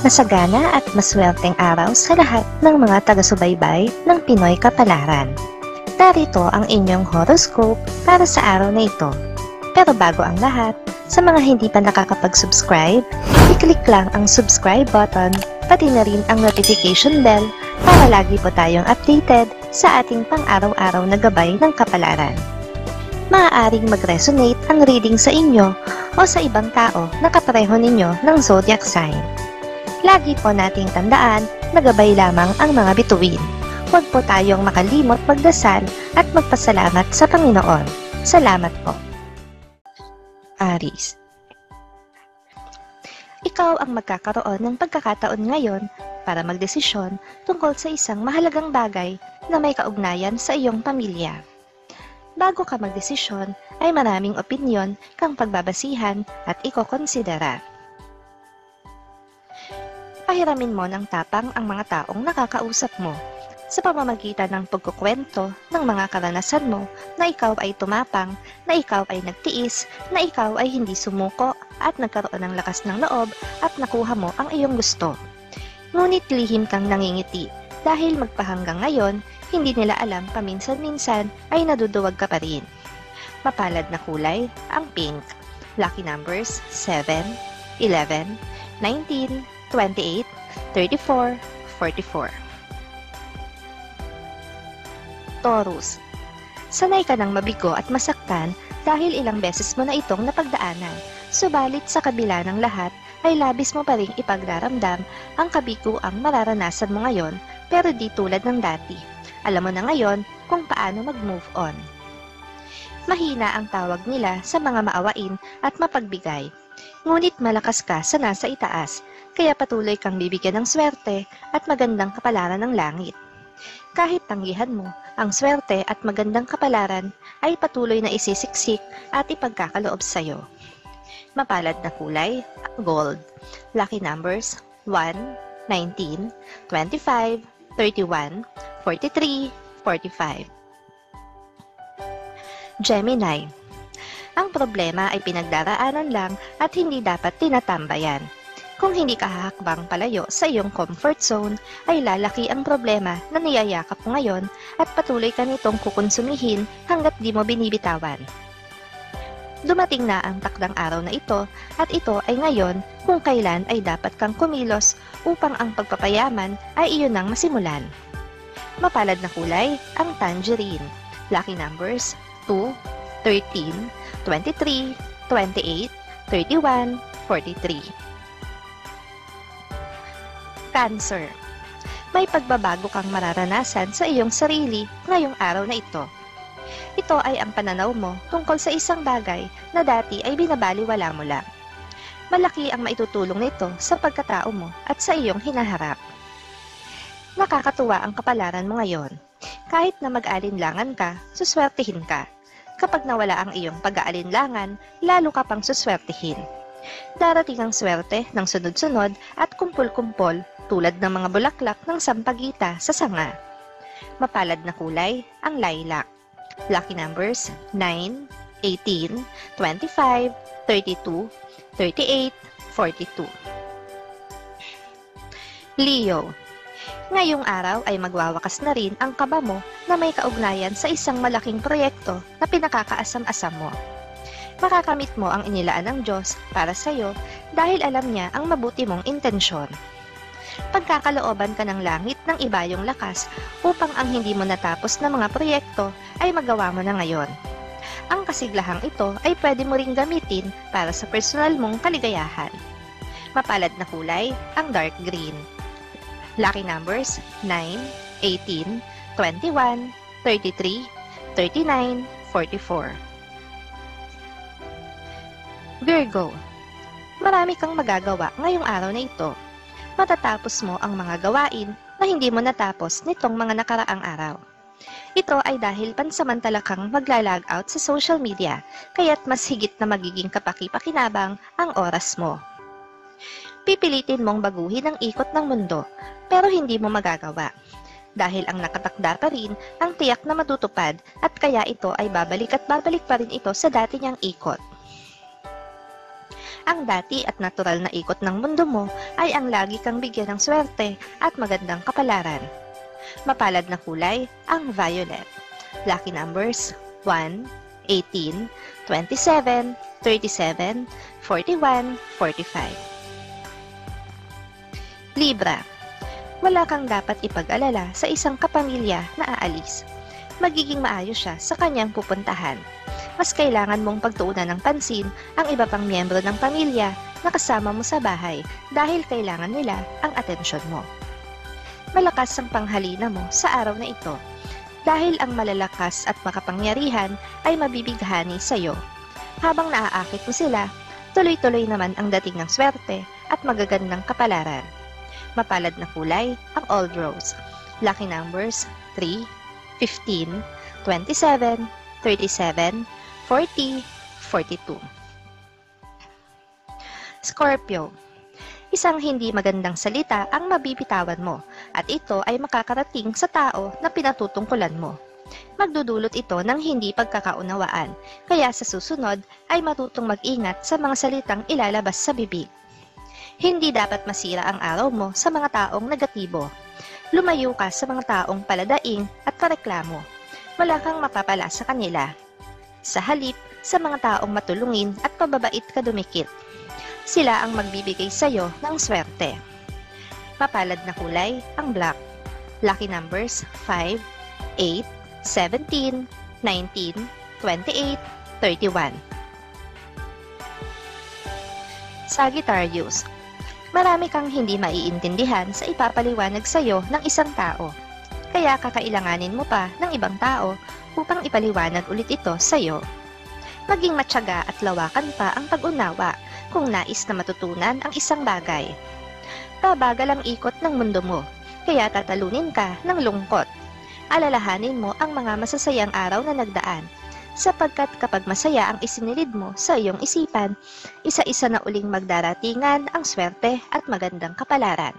Masagana at maswerteng araw sa lahat ng mga taga-subaybay ng Pinoy Kapalaran. Narito ang inyong horoscope para sa araw na ito. Pero bago ang lahat, sa mga hindi pa nakakapag-subscribe, i-click lang ang subscribe button, pati na rin ang notification bell para lagi po tayong updated sa ating pang-araw-araw na gabay ng kapalaran. Maaaring mag-resonate ang reading sa inyo o sa ibang tao na kapareho ninyo ng zodiac sign. Lagi po nating tandaan na gabay lamang ang mga bituin. Huwag po tayong makalimot magdasal at magpasalamat sa Panginoon. Salamat po. Aries. Ikaw ang magkakaroon ng pagkakataon ngayon para magdesisyon tungkol sa isang mahalagang bagay na may kaugnayan sa iyong pamilya. Bago ka magdesisyon ay maraming opinyon kang pagbabasihan at ikokonsidera. Pahiramin mo ng tapang ang mga taong nakakausap mo sa pamamagitan ng pagkukwento ng mga karanasan mo na ikaw ay tumapang, na ikaw ay nagtiis, na ikaw ay hindi sumuko at nagkaroon ng lakas ng loob at nakuha mo ang iyong gusto. Ngunit lihim kang nangingiti dahil magpahanggang ngayon, hindi nila alam paminsan-minsan ay naduduwag ka pa rin. Mapalad na kulay, ang pink. Lucky numbers 7, 11, 19, 28, 34, 44. Taurus. Sanay ka ng mabigo at masaktan dahil ilang beses mo na itong napagdaanan. Subalit sa kabila ng lahat ay labis mo pa ring ipagdaramdam ang kabiguang mararanasan mo ngayon pero di tulad ng dati. Alam mo na ngayon kung paano mag-move on. Mahina ang tawag nila sa mga maawain at mapagbigay. Ngunit malakas ka sa nasa itaas, kaya patuloy kang bibigyan ng swerte at magandang kapalaran ng langit. Kahit tanggihan mo, ang swerte at magandang kapalaran ay patuloy na isisiksik at ipagkakaloob sa'yo. Mapalad na kulay, gold. Lucky numbers 1, 19, 25, 31, 43, 45. Gemini. Ang problema ay pinagdaraanan lang at hindi dapat tinatambayan. Kung hindi ka hahakbang palayo sa iyong comfort zone, ay lalaki ang problema na niyayakap mo ngayon at patuloy ka nitong kukonsumihin hanggat di mo binibitawan. Dumating na ang takdang araw na ito at ito ay ngayon kung kailan ay dapat kang kumilos upang ang pagpapayaman ay iyon ang masimulan. Mapalad na kulay, ang tangerine. Lucky numbers 2, 13, 23, 28, 31, 43. Cancer. May pagbabago kang mararanasan sa iyong sarili ngayong araw na ito. Ito ay ang pananaw mo tungkol sa isang bagay na dati ay binabaliwala mo lang. Malaki ang maitutulong nito sa pagkatao mo at sa iyong hinaharap. Nakakatuwa ang kapalaran mo ngayon. Kahit na mag-alinlangan ka, suswertihin ka. Kapag nawala ang iyong pag-aalinlangan, lalo ka pang suswertihin. Darating ang swerte ng sunod-sunod at kumpul-kumpol tulad ng mga bulaklak ng sampagita sa sanga. Mapalad na kulay, ang lilac. Lucky numbers 9, 18, 25, 32, 38, 42. Leo. Ngayong araw ay magwawakas na rin ang kaba mo na may kaugnayan sa isang malaking proyekto na pinakakaasam-asam mo. Makakamit mo ang inilaan ng Diyos para sa iyo dahil alam niya ang mabuti mong intensyon. Pagkakalooban ka ng langit ng ibayong lakas upang ang hindi mo natapos na mga proyekto ay magawa mo na ngayon. Ang kasiglahang ito ay pwede mo ring gamitin para sa personal mong kaligayahan. Mapalad na kulay, ang dark green. Lucky numbers 9, 18, 21, 33, 39, 44. Virgo. Marami kang magagawa ngayong araw na ito. Matatapos mo ang mga gawain na hindi mo natapos nitong mga nakaraang araw. Ito ay dahil pansamantala kang magla-log out sa social media, kaya't mas higit na magiging kapaki-pakinabang ang oras mo. Pipilitin mong baguhin ang ikot ng mundo, pero hindi mo magagawa. Dahil ang nakatakda pa rin ang tiyak na matutupad at kaya ito ay babalik at babalik pa rin ito sa dati niyang ikot. Ang dati at natural na ikot ng mundo mo ay ang lagi kang bigyan ng swerte at magandang kapalaran. Mapalad na kulay, ang violet. Lucky numbers 1, 18, 27, 37, 41, 45. Libra. Wala kang dapat ipag-alala sa isang kapamilya na aalis. Magiging maayos siya sa kanyang pupuntahan. Mas kailangan mong pagtuunan ng pansin ang iba pang miyembro ng pamilya na kasama mo sa bahay dahil kailangan nila ang atensyon mo. Malakas ang panghalina mo sa araw na ito dahil ang malalakas at makapangyarihan ay mabibighani sa iyo. Habang naaakit mo sila, tuloy-tuloy naman ang dating ng swerte at magagandang kapalaran. Mapalad na kulay, ang old rose. Lucky numbers 3, 15, 27, 37, 40, 42. Scorpio. Isang hindi magandang salita ang mabibitawan mo at ito ay makakarating sa tao na pinatutungkulan mo. Magdudulot ito ng hindi pagkakaunawaan, kaya sa susunod ay matutong mag-ingat sa mga salitang ilalabas sa bibig. Hindi dapat masira ang araw mo sa mga taong negatibo. Lumayo ka sa mga taong paladaing at pareklamo. Wala kang mapapala sa kanila. Sa halip, sa mga taong matulungin at pababait ka dumikit. Sila ang magbibigay sa iyo ng swerte. Mapalad na kulay, ang black. Lucky numbers 5, 8, 17, 19, 28, 31. Sagittarius. Marami kang hindi maiintindihan sa ipapaliwanag sa iyo ng isang tao. Kaya kakailanganin mo pa ng ibang tao upang ipaliwanag ulit ito sa iyo. Maging matyaga at lawakan pa ang pag-unawa kung nais na matutunan ang isang bagay. Babagal ang ikot ng mundo mo, kaya tatalunin ka ng lungkot. Alalahanin mo ang mga masasayang araw na nagdaan, sapagkat kapag masaya ang isinilid mo sa iyong isipan, isa-isa na uling magdaratingan ang swerte at magandang kapalaran.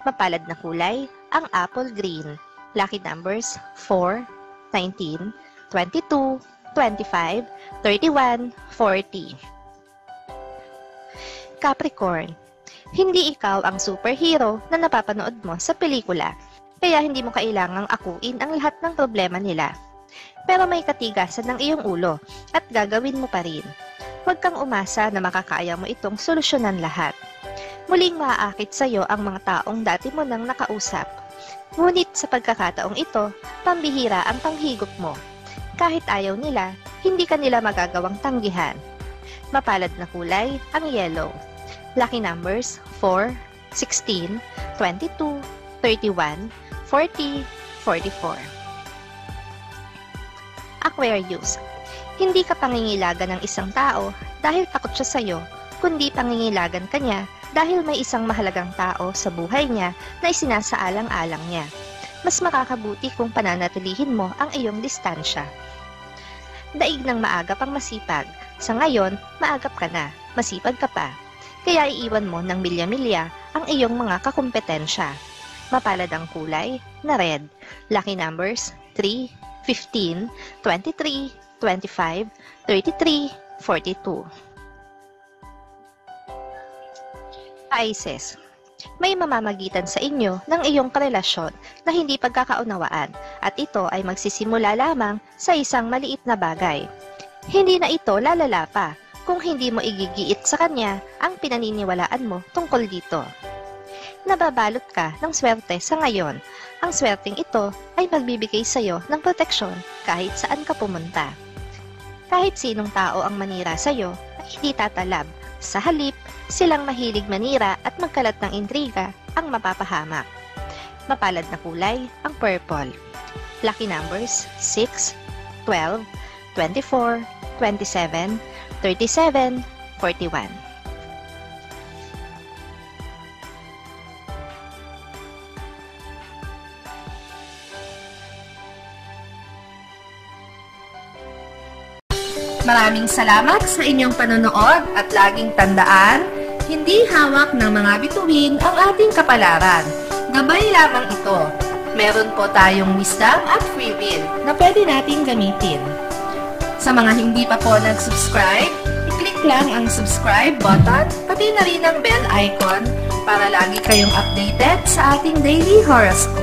Mapalad na kulay, ang apple green. Lucky numbers 4, 19, 22, 25, 31, 40. Capricorn. Hindi ikaw ang superhero na napapanood mo sa pelikula, kaya hindi mo kailangang akuin ang lahat ng problema nila. Pero may katigasan ng iyong ulo at gagawin mo pa rin. Huwag kang umasa na makakaya mo itong solusyonan lahat. Muling maaakit sa iyo ang mga taong dati mo nang nakausap. Ngunit sa pagkakataong ito, pambihira ang panghigop mo. Kahit ayaw nila, hindi ka nila magagawang tanggihan. Mapalad na kulay, ang yellow. Lucky numbers 4, 16, 22, 31, 40, 44. Aquarius. Hindi ka pangingilagan ng isang tao dahil takot siya sa iyo, kundi pangingilagan ka niya dahil may isang mahalagang tao sa buhay niya na isinasaalang-alang niya. Mas makakabuti kung pananatilihin mo ang iyong distansya. Daig ng maagap ang masipag. Sa ngayon, maagap ka na, masipag ka pa. Kaya iiwan mo ng milya-milya ang iyong mga kakumpetensya. Mapalad ang kulay na red. Lucky numbers 3, 15, 23, 25, 33, 42. Pisces. May mamamagitan sa inyo ng iyong karelasyon na hindi pagkakaunawaan at ito ay magsisimula lamang sa isang maliit na bagay. Hindi na ito lalala pa kung hindi mo igigiit sa kanya ang pinaniniwalaan mo tungkol dito. Nababalot ka ng swerte sa ngayon. Ang swerteng ito ay magbibigay sa iyo ng proteksyon kahit saan ka pumunta. Kahit sinong tao ang manira sa iyo ay hindi tatalab. Sa halip, silang mahilig manira at magkalat ng intriga ang mapapahamak. Mapalad na kulay, ang purple. Lucky numbers 6, 12, 24, 27, 37, 41. Maraming salamat sa inyong panonood at laging tandaan, hindi hawak ng mga bituin ang ating kapalaran. Gabay lamang ito. Meron po tayong wisdom at free will na pwede nating gamitin. Sa mga hindi pa po nag-subscribe, i-click i-click lang ang subscribe button, pati na rin ang bell icon para lagi kayong updated sa ating daily horoscope.